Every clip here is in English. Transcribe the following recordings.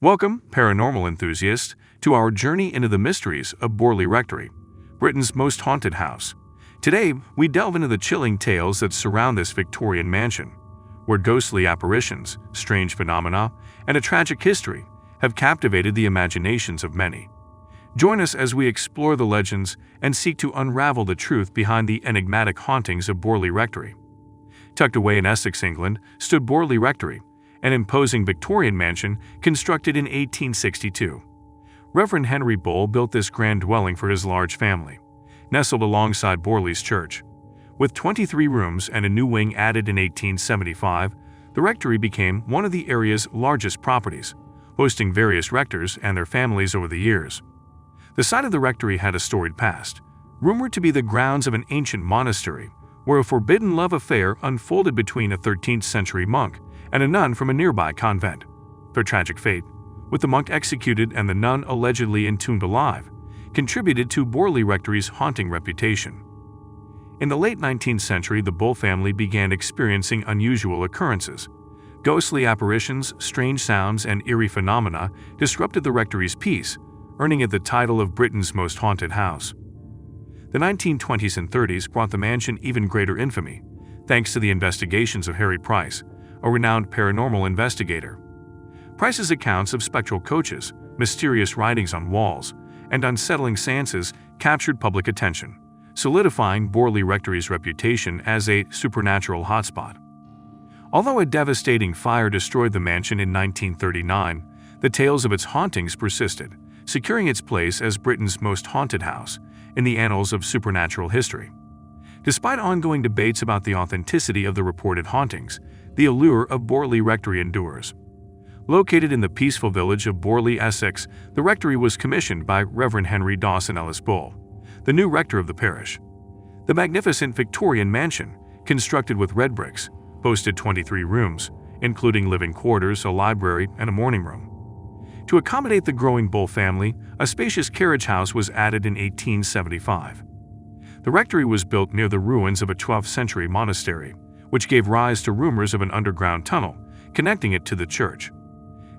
Welcome, paranormal enthusiasts, to our journey into the mysteries of Borley Rectory, Britain's most haunted house. Today, we delve into the chilling tales that surround this Victorian mansion, where ghostly apparitions, strange phenomena, and a tragic history have captivated the imaginations of many. Join us as we explore the legends and seek to unravel the truth behind the enigmatic hauntings of Borley Rectory. Tucked away in Essex, England, stood Borley Rectory, an imposing Victorian mansion constructed in 1862. Reverend Henry Bull built this grand dwelling for his large family, nestled alongside Borley's church. With 23 rooms and a new wing added in 1875, the rectory became one of the area's largest properties, hosting various rectors and their families over the years. The site of the rectory had a storied past, rumored to be the grounds of an ancient monastery, where a forbidden love affair unfolded between a 13th-century monk and a nun from a nearby convent. Their tragic fate, with the monk executed and the nun allegedly entombed alive, contributed to Borley Rectory's haunting reputation. In the late 19th century, the Bull family began experiencing unusual occurrences. Ghostly apparitions, strange sounds, and eerie phenomena disrupted the rectory's peace, earning it the title of Britain's most haunted house. The 1920s and 30s brought the mansion even greater infamy, thanks to the investigations of Harry Price, a renowned paranormal investigator. Price's accounts of spectral coaches, mysterious writings on walls, and unsettling seances captured public attention, solidifying Borley Rectory's reputation as a supernatural hotspot. Although a devastating fire destroyed the mansion in 1939, the tales of its hauntings persisted, securing its place as Britain's most haunted house in the annals of supernatural history. Despite ongoing debates about the authenticity of the reported hauntings, the allure of Borley Rectory endures. Located in the peaceful village of Borley, Essex, the rectory was commissioned by Reverend Henry Bull, the new rector of the parish. The magnificent Victorian mansion, constructed with red bricks, boasted 23 rooms, including living quarters, a library, and a morning room. To accommodate the growing Bull family, a spacious carriage house was added in 1875. The rectory was built near the ruins of a 12th-century monastery, which gave rise to rumors of an underground tunnel connecting it to the church.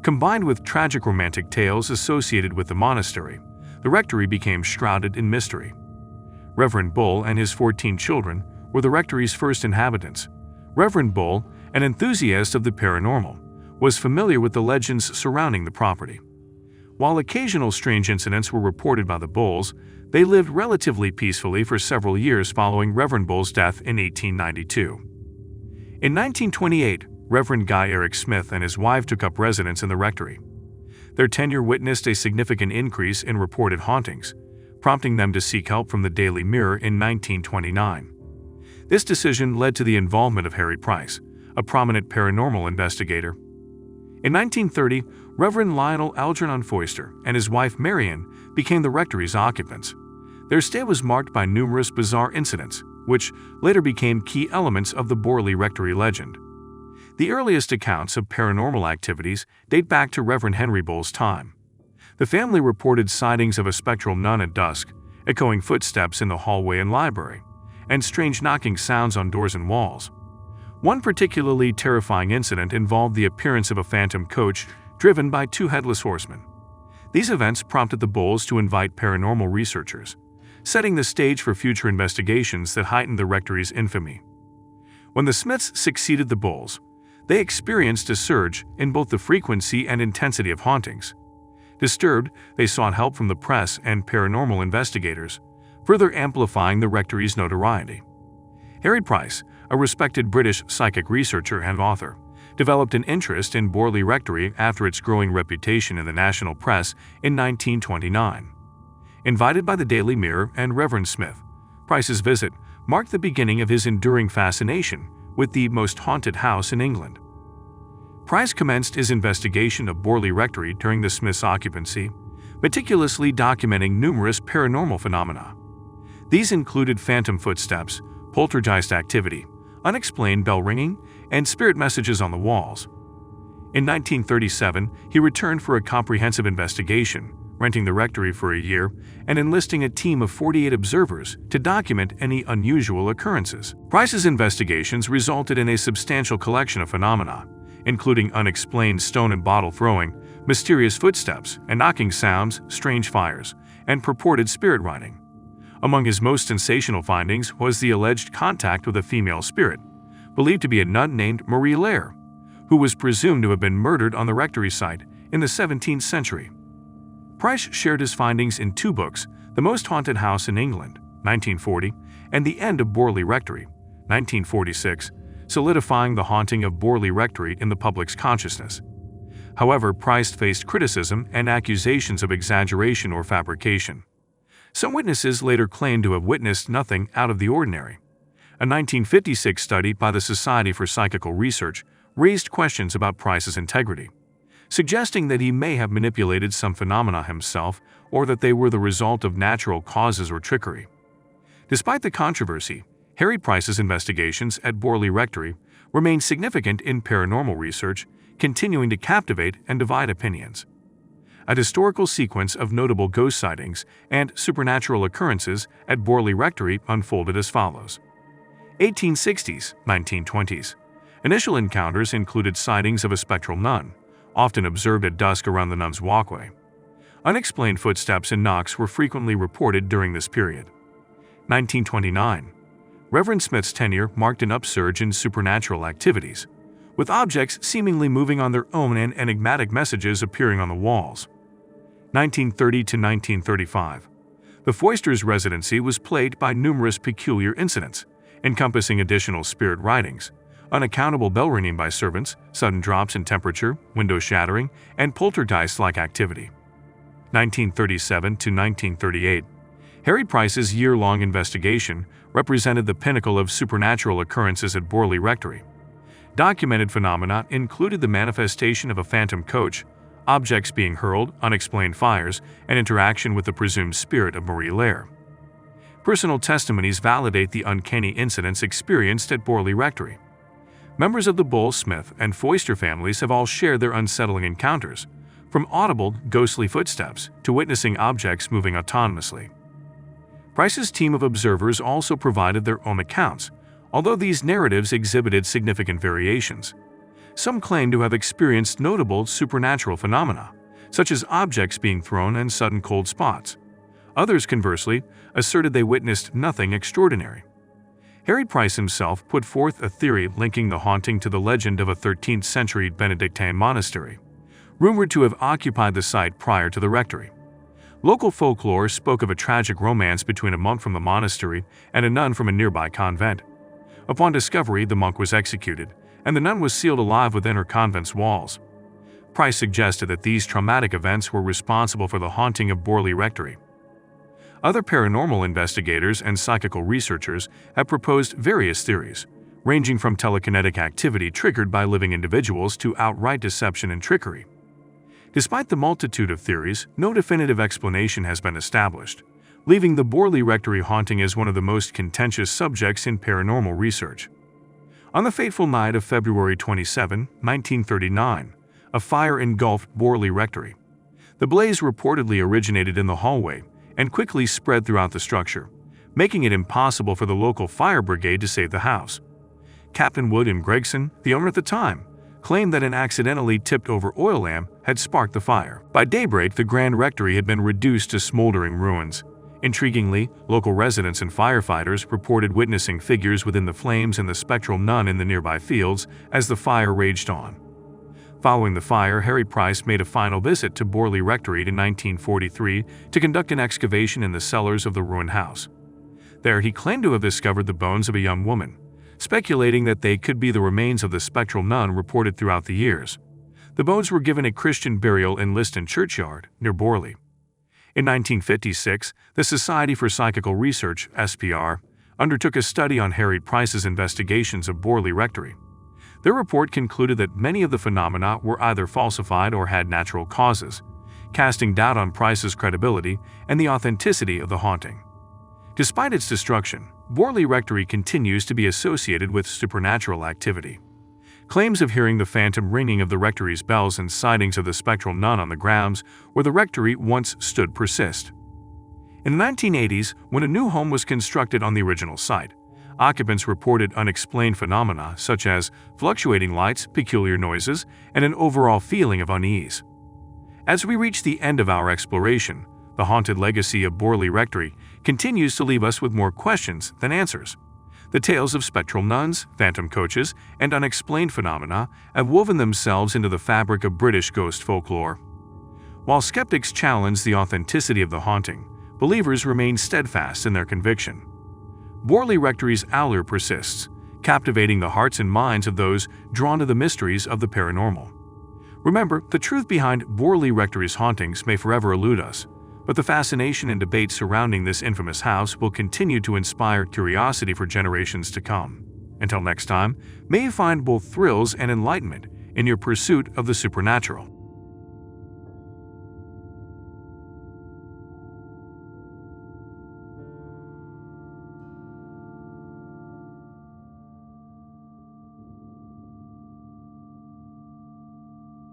Combined with tragic romantic tales associated with the monastery, the rectory became shrouded in mystery. Reverend Bull and his 14 children were the rectory's first inhabitants. Reverend Bull, an enthusiast of the paranormal, was familiar with the legends surrounding the property. While occasional strange incidents were reported by the Bulls, they lived relatively peacefully for several years following Reverend Bull's death in 1892. In 1928, Reverend Guy Eric Smith and his wife took up residence in the rectory. Their tenure witnessed a significant increase in reported hauntings, prompting them to seek help from the Daily Mirror in 1929. This decision led to the involvement of Harry Price, a prominent paranormal investigator. In 1930, Reverend Lionel Algernon Foister and his wife Marian became the rectory's occupants. Their stay was marked by numerous bizarre incidents, which later became key elements of the Borley Rectory legend. The earliest accounts of paranormal activities date back to Reverend Henry Bull's time. The family reported sightings of a spectral nun at dusk, echoing footsteps in the hallway and library, and strange knocking sounds on doors and walls. One particularly terrifying incident involved the appearance of a phantom coach driven by two headless horsemen. These events prompted the Bulls to invite paranormal researchers, setting the stage for future investigations that heightened the rectory's infamy. When the Smiths succeeded the Bulls, they experienced a surge in both the frequency and intensity of hauntings. Disturbed, they sought help from the press and paranormal investigators, further amplifying the rectory's notoriety. Harry Price, a respected British psychic researcher and author, developed an interest in Borley Rectory after its growing reputation in the national press in 1929. Invited by the Daily Mirror and Reverend Smith, Price's visit marked the beginning of his enduring fascination with the most haunted house in England. Price commenced his investigation of Borley Rectory during the Smiths' occupancy, meticulously documenting numerous paranormal phenomena. These included phantom footsteps, poltergeist activity, unexplained bell ringing, and spirit messages on the walls. In 1937, he returned for a comprehensive investigation, renting the rectory for a year and enlisting a team of 48 observers to document any unusual occurrences. Price's investigations resulted in a substantial collection of phenomena, including unexplained stone and bottle throwing, mysterious footsteps and knocking sounds, strange fires, and purported spirit riding. Among his most sensational findings was the alleged contact with a female spirit, believed to be a nun named Marie Lair, who was presumed to have been murdered on the rectory site in the 17th century. Price shared his findings in two books, The Most Haunted House in England, 1940, and The End of Borley Rectory, 1946, solidifying the haunting of Borley Rectory in the public's consciousness. However, Price faced criticism and accusations of exaggeration or fabrication. Some witnesses later claimed to have witnessed nothing out of the ordinary. A 1956 study by the Society for Psychical Research raised questions about Price's integrity, suggesting that he may have manipulated some phenomena himself or that they were the result of natural causes or trickery. Despite the controversy, Harry Price's investigations at Borley Rectory remain significant in paranormal research, continuing to captivate and divide opinions. A historical sequence of notable ghost sightings and supernatural occurrences at Borley Rectory unfolded as follows. 1860s, 1920s. Initial encounters included sightings of a spectral nun, often observed at dusk around the nun's walkway. Unexplained footsteps and knocks were frequently reported during this period. 1929. Reverend Smith's tenure marked an upsurge in supernatural activities, with objects seemingly moving on their own and enigmatic messages appearing on the walls. 1930 to 1935. The Foisters' residency was plagued by numerous peculiar incidents, encompassing additional spirit ridings, unaccountable bell ringing by servants, sudden drops in temperature, window shattering, and poltergeist-like activity. 1937 to 1938. Harry Price's year-long investigation represented the pinnacle of supernatural occurrences at Borley Rectory. Documented phenomena included the manifestation of a phantom coach, objects being hurled, unexplained fires, and interaction with the presumed spirit of Marie Lair. Personal testimonies validate the uncanny incidents experienced at Borley Rectory. Members of the Bull, Smith, and Foister families have all shared their unsettling encounters, from audible, ghostly footsteps to witnessing objects moving autonomously. Price's team of observers also provided their own accounts, although these narratives exhibited significant variations. Some claim to have experienced notable supernatural phenomena, such as objects being thrown and sudden cold spots. Others, conversely, asserted they witnessed nothing extraordinary. Harry Price himself put forth a theory linking the haunting to the legend of a 13th-century Benedictine monastery, rumored to have occupied the site prior to the rectory. Local folklore spoke of a tragic romance between a monk from the monastery and a nun from a nearby convent. Upon discovery, the monk was executed, and the nun was sealed alive within her convent's walls. Price suggested that these traumatic events were responsible for the haunting of Borley Rectory. Other paranormal investigators and psychical researchers have proposed various theories, ranging from telekinetic activity triggered by living individuals to outright deception and trickery. Despite the multitude of theories, no definitive explanation has been established, leaving the Borley Rectory haunting as one of the most contentious subjects in paranormal research. On the fateful night of February 27, 1939, a fire engulfed Borley Rectory. The blaze reportedly originated in the hallway and quickly spread throughout the structure, making it impossible for the local fire brigade to save the house. Captain William Gregson, the owner at the time, claimed that an accidentally tipped-over oil lamp had sparked the fire. By daybreak, the Grand Rectory had been reduced to smoldering ruins. Intriguingly, local residents and firefighters reported witnessing figures within the flames and the spectral nun in the nearby fields as the fire raged on. Following the fire, Harry Price made a final visit to Borley Rectory in 1943 to conduct an excavation in the cellars of the ruined house. There, he claimed to have discovered the bones of a young woman, speculating that they could be the remains of the spectral nun reported throughout the years. The bones were given a Christian burial in Liston Churchyard, near Borley. In 1956, the Society for Psychical Research, SPR, undertook a study on Harry Price's investigations of Borley Rectory. Their report concluded that many of the phenomena were either falsified or had natural causes, casting doubt on Price's credibility and the authenticity of the haunting. Despite its destruction, Borley Rectory continues to be associated with supernatural activity. Claims of hearing the phantom ringing of the rectory's bells and sightings of the spectral nun on the grounds where the rectory once stood persist. In the 1980s, when a new home was constructed on the original site, occupants reported unexplained phenomena such as fluctuating lights, peculiar noises, and an overall feeling of unease. As we reach the end of our exploration, the haunted legacy of Borley Rectory continues to leave us with more questions than answers. The tales of spectral nuns, phantom coaches, and unexplained phenomena have woven themselves into the fabric of British ghost folklore. While skeptics challenge the authenticity of the haunting, believers remain steadfast in their conviction. Borley Rectory's allure persists, captivating the hearts and minds of those drawn to the mysteries of the paranormal. Remember, the truth behind Borley Rectory's hauntings may forever elude us, but the fascination and debate surrounding this infamous house will continue to inspire curiosity for generations to come. Until next time, may you find both thrills and enlightenment in your pursuit of the supernatural.